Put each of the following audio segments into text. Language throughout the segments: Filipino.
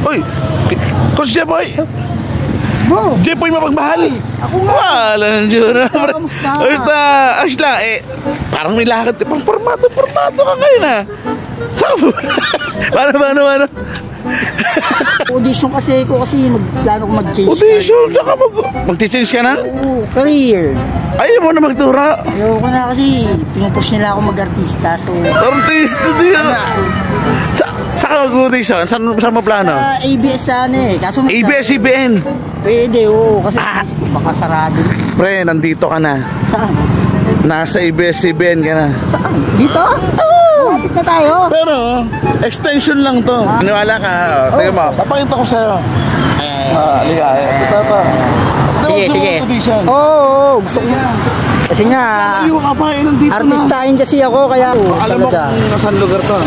Uy, Coach Jepoy. Bro. Jepoy mapagmahal. Ako nga. Wala nang dyan. Kamusta? Uy, ayos lang. Parang may lakad. Pang formato ka ngayon ha. Saan? Paano? Audition kasi plano ko mag-change. Audition? Saan ka mag-change ka na? Oo, career. Ayaw mo na magtura. Ayoko na kasi pinupush nila ako mag-artista. So, artista din. Saan ka mag-audition? Saan mo plano? ABS sana eh. Kaso ABS-CBN? Pwede, oo. Kasi baka sarado. Pre, nandito ka na. Saan? Nasa ABS-CBN ka na. Saan? Dito? Malapit na tayo. Pero, extension lang to. Maniwala ka. Tingnan mo, papakita ko sa'yo. Halika. Ito. Sige. Oo, gusto ko na. Kasi nga, artistahin kasi ako, kaya alam mo kung nasaan lugar to?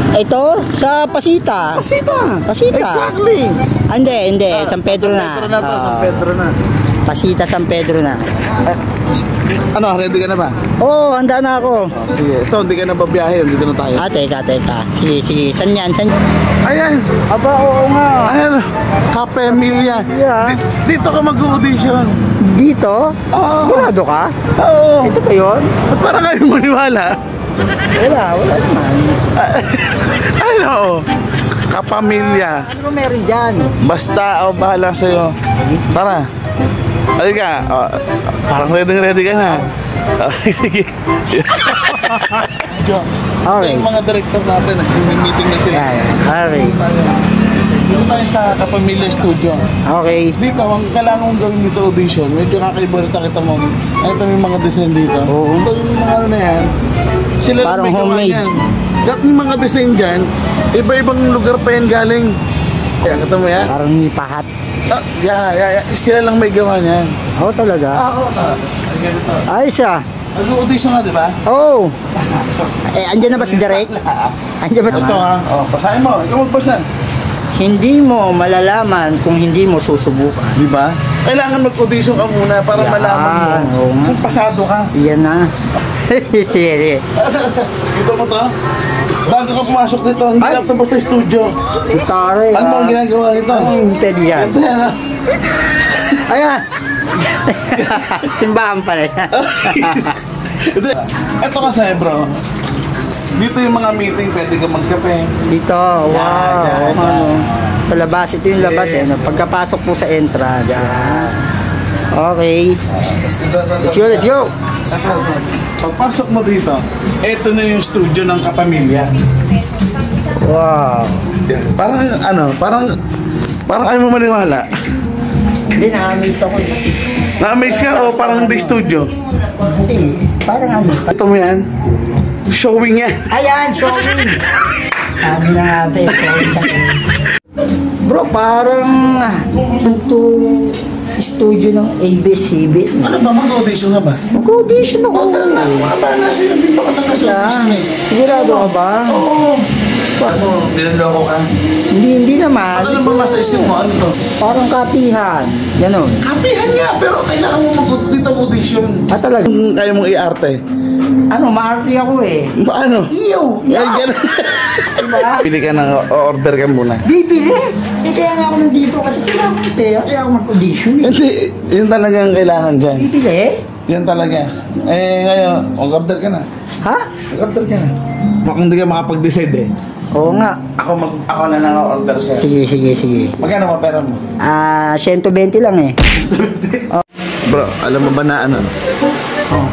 Ito, sa Pasita. Pasita. Exactly. Hindi. San Pedro na. San Pedro na. Pasita, San Pedro na. Ano, ready ka na ba? Oo, handa na ako. Sige, ito, hindi ka na babiyahe. Dito na tayo. Teka. Sige. San yan? Ayan. Aba, oo nga. Ayan, Cafe Emilia. Yeah. Dito ka mag-audition. Dito? Oo. Sigurado ka? Oo. Ito ba yun? Parang kayo maniwala. Wala naman. Ano? Kapamilya. Ano meron dyan? Basta ako bahala sa'yo. Tara. Halika. Parang ready ka na. Sige. Okay. Yung mga director natin, nag-meeting na sila. Okay. Yung tayo sa Kapamilya Studio. Okay. Dito, ang kailangan mong gawin dito audition, medyo kakaiba rin kita mo. Ito yung mga design dito. Oo. Ito yung mga ano na yan. Sila parang lang may gawa homemade. yan. Lahat ng mga design dyan, iba-ibang lugar pa yan galing. Kaya kata mo yan? Parang nipahat. Yeah. Sila lang may gawa niyan. Oo, talaga? Oo. Ayos siya. Nag-audition nga, di ba? Oo. Andyan na ba si Direk? Andyan ba? Ito ha. Basahin mo. Ikaw magbasa. Hindi mo malalaman kung hindi mo susubukan. Di ba? Kailangan mag-audition ka muna para malaman mo kung pasado ka. Yan na. Sige. Ito mo to? Bago ka pumasok dito, hindi lang ito basta studio. Tare. Ano ang ginagawa nito? Pwede yan. Ito yan ha. Ayan. Simbahan pala yan. Ito kasi bro. Dito yung mga meeting, pwede ka magkape. Dito, wow. Sa labas, ito yung labas eh. Pagkapasok po sa entrance. Okay. Let's go. Pagpasok mo dito, ito na yung studio ng Kapamilya. Wow. Parang ayaw mo maniwala. Hindi, na-amaze ako. Na-amaze ka o parang di studio? Hindi, parang ano. Ito mo yan? Showing yan. Ayan, showing. Sabi na natin, showing. Bro, parang ito studio ng ABS-CBN. Ano ba? Mag-audition ka ba? Mag-audition ako. Paano sila dito ka na nasa-audition eh? Sigurado ka ba? Oo. Paano? Binaloko ka? Hindi naman. Ano bang nasa isip mo? Ano to? Parang kapihan. Ganon. Kapihan nga, pero kailangan mo dito audition. Talaga? Kung kaya mong i-arte. Maarte ako eh. Paano? Iyo! Diba? Pili ka na, order ka muna. Bibili? Kaya nga ako nandito kasi kailangan ko pera. Kaya ako mag-audition eh. Hindi, yun talaga ang kailangan dyan. Bibili? Yan talaga. Ngayon, order ka na. Ha? Order ka na. Kung hindi ka makapag-decide eh. Oo nga. Ako na nang-order sa'yo. Sige. Magkano mo pera mo? 120 lang eh. Bro, alam mo ba na ano?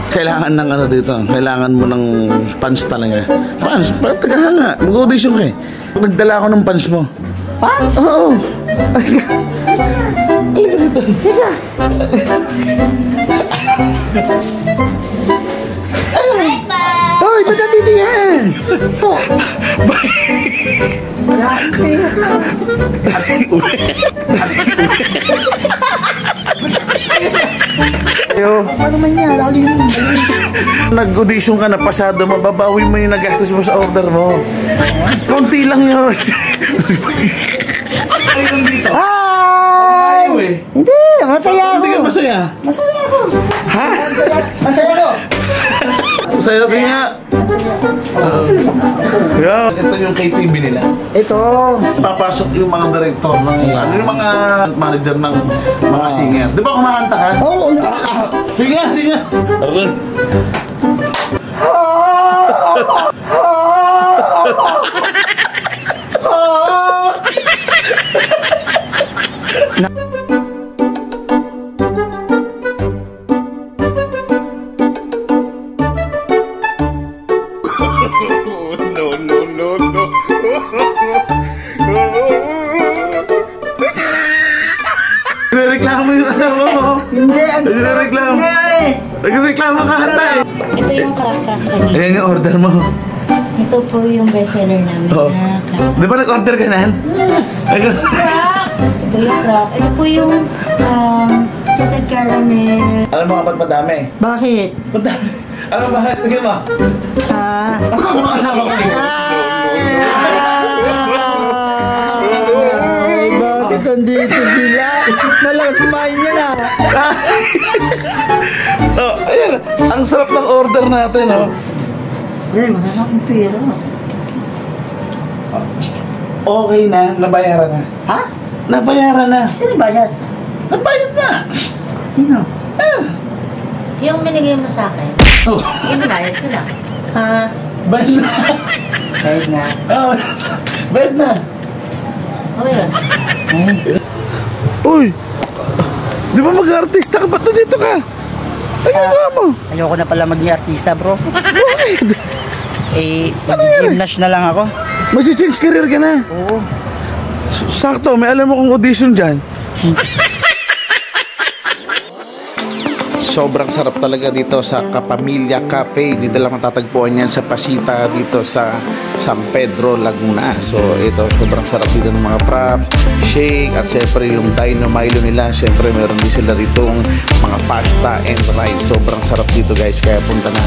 Kailangan ng ano dito. Kailangan mo ng pants talaga. Pants? Tagaha nga. Mag-audition ka eh. Nagdala ako ng pants mo. Pants? Oo. Halika dito. Teka. Hoy, ba't nandito yan? Ito. Paano man yan? Nag-audition ka na pasado, mababawi mo yung nagastos mo sa order mo. Konti lang yun. Hi! Hindi, masaya ako. Hindi ka masaya? Masaya ako. Ha? Masaya ako. Sa'yo, kaya. Yeah. Ito yung KTV nila. Ito. Papasok yung mga director ng ano yung mga manager ng mga singer. Di ba kumakanta ka? Oo. Sige, sige. Nagreklamo yung asawa mo. Hindi, ang sarap Nagreklamo. nga eh. Nagreklamo ka ata eh. Ito yung crack-crack kanina. Ayan yung order mo. Ito po yung bestseller namin Oh. na crack. Di ba nag-order ka na? Crack! Ito yung crack. Ito po yung salted caramel. Alam mo ka ba't madami? Bakit? Madami. Alam mo bakit? Tingnan mo. Ako ang asawa ko eh. Ay, bakit andito sila? Malakas kumain niya na. Oh, ayan. Ang sarap ng order natin, oh. Ay, wala na akong pera. Okay na, nabayaran na. Ha? Nabayaran na. Sino bayad? Nabayad na. Sino? Yung binigay mo sa akin, Oh, yung bayad ko lang. Ha? bayad na. Bayad na. Oh, bayad na. O yun. Uy, di ba mag-artista ka? Ba't nandito ka? Ay, ginawa mo. Ayoko na pala maging artista, bro. Bakit? Eh, mag-gymnast na lang ako. Mag-change career ka na. Oo. Sakto, may alam mo kung audition dyan. Sobrang sarap talaga dito sa Kapamilya Cafe. Dito lang matatagpuan yan sa Pasita dito sa San Pedro, Laguna. So ito, sobrang sarap dito ng mga props, shake, at syempre yung Dino Milo nila. Syempre meron din sila ditong mga pasta and rice. Sobrang sarap dito guys, kaya punta na.